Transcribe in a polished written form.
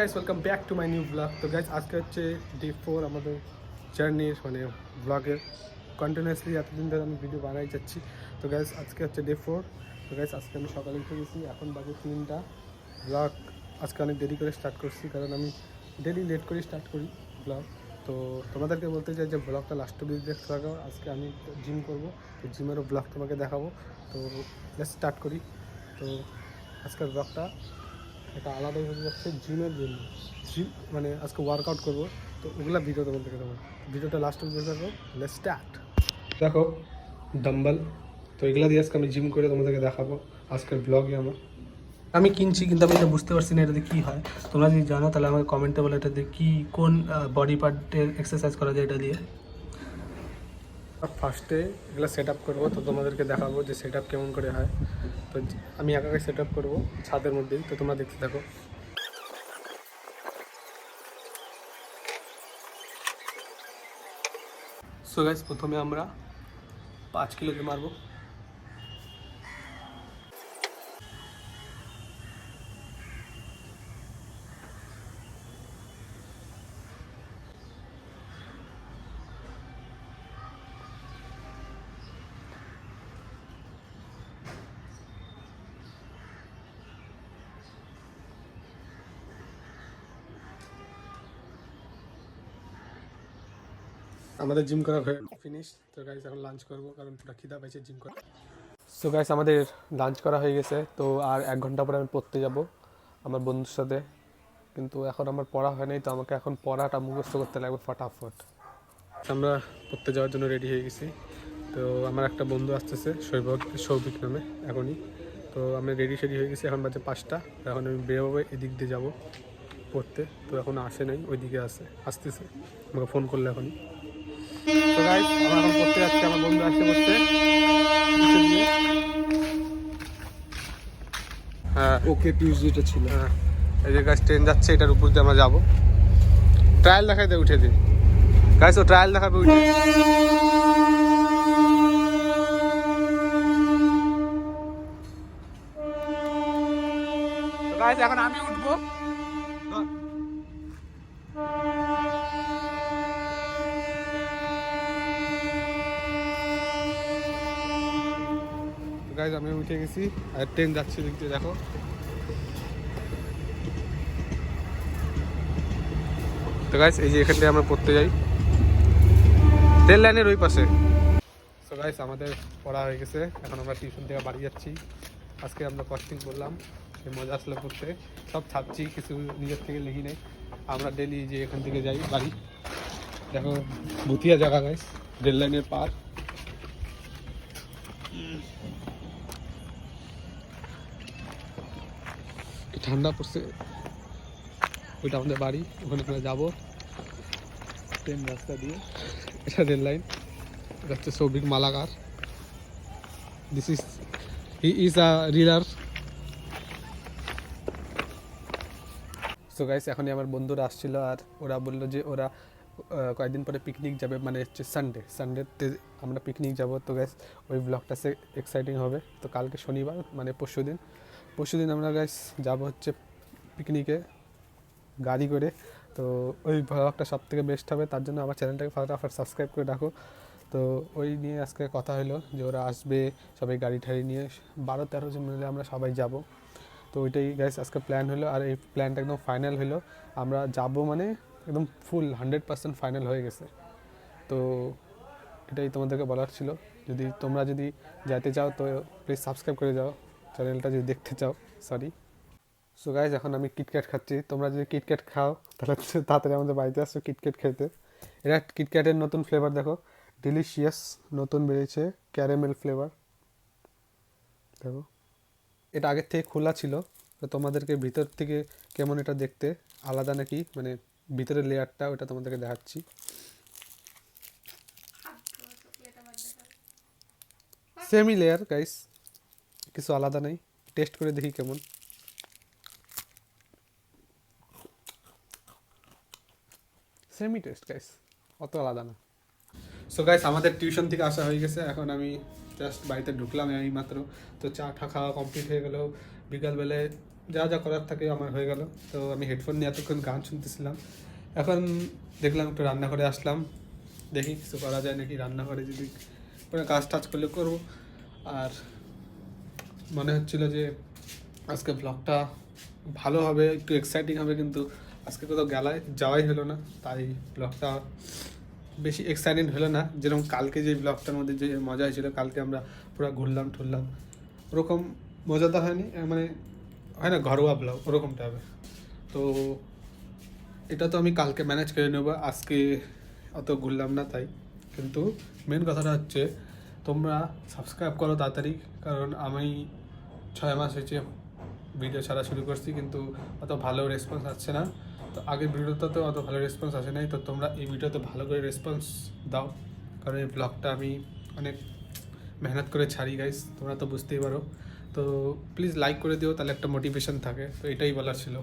Guys welcome back to my new blog. তো guys আজকে হচ্ছে ডে 4 আমাদের জার্নির মানে ব্লগের কন্টিনিউয়াসলি এতদিন ধরে আমি ভিডিও বানাই যাচ্ছি। তো গাইস আজকে হচ্ছে ডে 4। তো গাইস আজকে আমি সকালে উঠে গেছি, এখন বাজে 3টা। ব্লগ আজকে অনেক দেরি করে স্টার্ট করছি কারণ আমি ডেলি লেট করে স্টার্ট করি ব্লগ। তো তোমাদেরকে বলতে চাই যে ব্লগটা লাস্ট অব্দি দেখতে থাকো। আজকে আমি জিম করবো, তো জিমেরও ব্লগ তোমাকে দেখাবো। তো লেটস স্টার্ট করি। তো আজকের ব্লগটা একটা আলাদাই হয়ে যাচ্ছে জিমের জন্য। জিম মানে আজকে ওয়ার্কআউট করবো, তো ওগুলা ভিডিও তোমাদেরকে দেবো। ভিডিওটা লাস্ট অব্দি দেখো। Let's start. দেখো ডাম্বল, তো এগুলা দিয়ে আজকে আমি জিম করে তোমাদেরকে দেখাবো আজকের ব্লগে। আমি কিনছি কিন্তু আমি এটা বুঝতে পারছি না এটাতে কী হয়। তোমরা যদি জানো তাহলে আমাকে কমেন্টে বলে এটাতে কী কোন বডি পার্টের এক্সারসাইজ করা যায় এটা দিয়ে। ফার্স্টে এগুলো সেট আপ করবো, তো তোমাদেরকে দেখাবো যে সেট আপ কেমন করে হয়। তো আমি একা সেট আপ করবো ছাদের মধ্যেই, তো তোমরা দেখতে থাকো। সো গাইস প্রথমে আমরা 5 কিলোকে মারবো। আমাদের জিম করা ফিনিশ। তো গাইস এখন লাঞ্চ করবো কারণ পুরো খিদা পাইছে জিম করা। সো গাইস আমাদের লাঞ্চ করা হয়ে গেছে, তো আর 1 ঘন্টা পরে আমি পড়তে যাব আমার বন্ধুর সাথে। কিন্তু এখন আমার পড়া হয় নাই, তো আমাকে এখন পড়াটা মুখস্থ করতে লাগবে ফটাফট। আমরা পড়তে যাওয়ার জন্য রেডি হয়ে গেছি। তো আমার একটা বন্ধু আসতেছে সৌভিক নামে এখনই। তো আমি রেডি হয়ে গেছি, এখন বাজে 5টা। এখন আমি বেরোবো, এদিক দিয়ে যাবো পড়তে। তো এখন আসে নাই, ওইদিকে আসতেছে, আমাকে ফোন করলে এখনই। তো গাইস আমরা এখন পড়তে যাচ্ছি, আমার বন্ধু আসছে পড়তে। হ্যাঁ ওকে পিউষ যেটা ছিল। হ্যাঁ, এই যে গাছ ট্রেন যাচ্ছে, এটার উপর দিয়ে আমরা যাবো। ট্রায়াল দেখাই দে, উঠে দিই গাইস, ও ট্রায়াল দেখাবে উঠে। গাইস এখন আমি উঠবো। গাইস আমি উঠে গেছি আর ট্রেন যাচ্ছে, দিক দিয়ে দেখো। তো গাইস এই যে এখান থেকে আমরা পড়তে যাই রেল লাইনের ওই পাশে। তো গাইস আমাদের পড়া হয়ে গেছে, এখন আমরা টিউশন থেকে বাড়ি যাচ্ছি। আজকে আমরা কস্টিং করলাম, সে মজা আসলে পড়তে। সব ছাড়ছি, কিছু নিজের থেকে লিখি নেই। আমরা ডেলি যে এখান থেকে যাই বাড়ি। দেখো ভুতিয়া জায়গা গাইস, রেল লাইনের পার। ঠান্ডা পড়ছে। ওইটা আমাদের বাড়ি, ওখানে আমরা যাবো ট্রেন রাস্তা দিয়ে। এটা রেল লাইন। এটা হচ্ছে Souvik Malakar. He is a reader. So guys এখনই আমার বন্ধুরা আসছিল, আর ওরা বললো যে ওরা কয়েকদিন পরে পিকনিক যাবে, মানে হচ্ছে সানডেতে আমরা পিকনিক যাব। তো গাইস ওই ব্লগটা সে এক্সাইটিং হবে। তো কালকে শনিবার মানে পরশুদিন আমরা গাইস যাব হচ্ছে পিকনিকে গাড়ি করে। তো ওই ব্লগটা সব থেকে বেস্ট হবে, তার জন্য আমার চ্যানেলটাকে ফটাফট সাবস্ক্রাইব করে রাখো। তো ওই নিয়ে আজকে কথা হলো যে ওরা আসবে সবাই গাড়ি ঠাড়ি নিয়ে, 12-13 জন মিলে আমরা সবাই যাব। তো ওইটাই গাইস আজকে প্ল্যান হলো, আর এই প্ল্যানটা একদম ফাইনাল হলো। আমরা যাব মানে একদম ফুল 100% ফাইনাল হয়ে গেছে। তো এটাই তোমাদেরকে বলার ছিল। তোমরা যদি যেতে চাও তো প্লিজ সাবস্ক্রাইব করে যাও চ্যানেলটা, যদি দেখতে চাও। সরি। সো গাইজ এখন আমি কিটক্যাট খাচ্ছি। তোমরা যদি কিটক্যাট খাও তাহলে তাড়াতাড়ি আমাদের বাড়িতে আসছো কিটক্যাট খেতে। এটা কিটক্যাটের নতুন ফ্লেভার, দেখো ডিলিশিয়াস নতুন বেরিয়েছে ক্যারামেল ফ্লেভার। দেখো এটা আগের থেকে খোলা ছিল, তো তোমাদেরকে ভিতর থেকে কেমন এটা দেখতে আলাদা নাকি, মানে ভিতরের লেয়ারটা ওটা তোমাদেরকে দেখাচ্ছি। সেমি লেয়ার গাইস, কিছু আলাদা নেই। টেস্ট করে দেখি কেমন। সেমি টেস্ট গাইস, অত আলাদা না। সো গাইস আমাদের টিউশন থেকে আসা হয়ে গেছে, এখন আমি জাস্ট বাড়িতে ঢুকলাম এই মাত্র। তো চা টা খাওয়া কমপ্লিট হয়ে গেল। বিকালবেলায় যা যা করার থাকে আমার হয়ে গেল। তো আমি হেডফোন নিয়ে এতক্ষণ গান শুনতেছিলাম। এখন দেখলাম একটু রান্নাঘরে আসলাম, দেখি কিছু করা যায় নাকি রান্নাঘরে, যদি কোনো কাজ টাজ করলে করবো। আর মনে হচ্ছিল যে আজকে ব্লগটা ভালো হবে, একটু এক্সাইটিং হবে, কিন্তু আজকে কোথাও যাওয়াই হলো না, তাই ব্লগটা বেশি এক্সাইটেড হলো না। যেরকম কালকে যে ব্লগটার মধ্যে যে মজা হয়েছিল, কালকে আমরা পুরো ঘুরলাম ঠুরলাম, ওরকম মজাটা হয়নি, মানে হয় না ঘরোয়া ব্লগ ওরকমটা হবে। তো এটা তো আমি কালকে ম্যানেজ করে নেবো, আজকে অত ঘুরলাম না তাই। কিন্তু মেন কথাটা হচ্ছে তোমরা সাবস্ক্রাইব করো তাড়াতাড়ি, কারণ আমি 6 মাস হয়েছে ভিডিও ছাড়া শুরু করছি, কিন্তু অত ভালো রেসপন্স আসছে না। তো আগের ভিডিওতে তো অত ভালো রেসপন্স আসে নাই, তো তোমরা এই ভিডিওতে ভালো করে রেসপন্স দাও, কারণ এই ব্লগটা আমি অনেক মেহনত করে ছাড়ি গাইস, তোমরা তো বুঝতেই পারো। তো প্লিজ লাইক করে দিও, তাহলে একটা মোটিভেশন থাকে। তো এটাই বলার ছিল।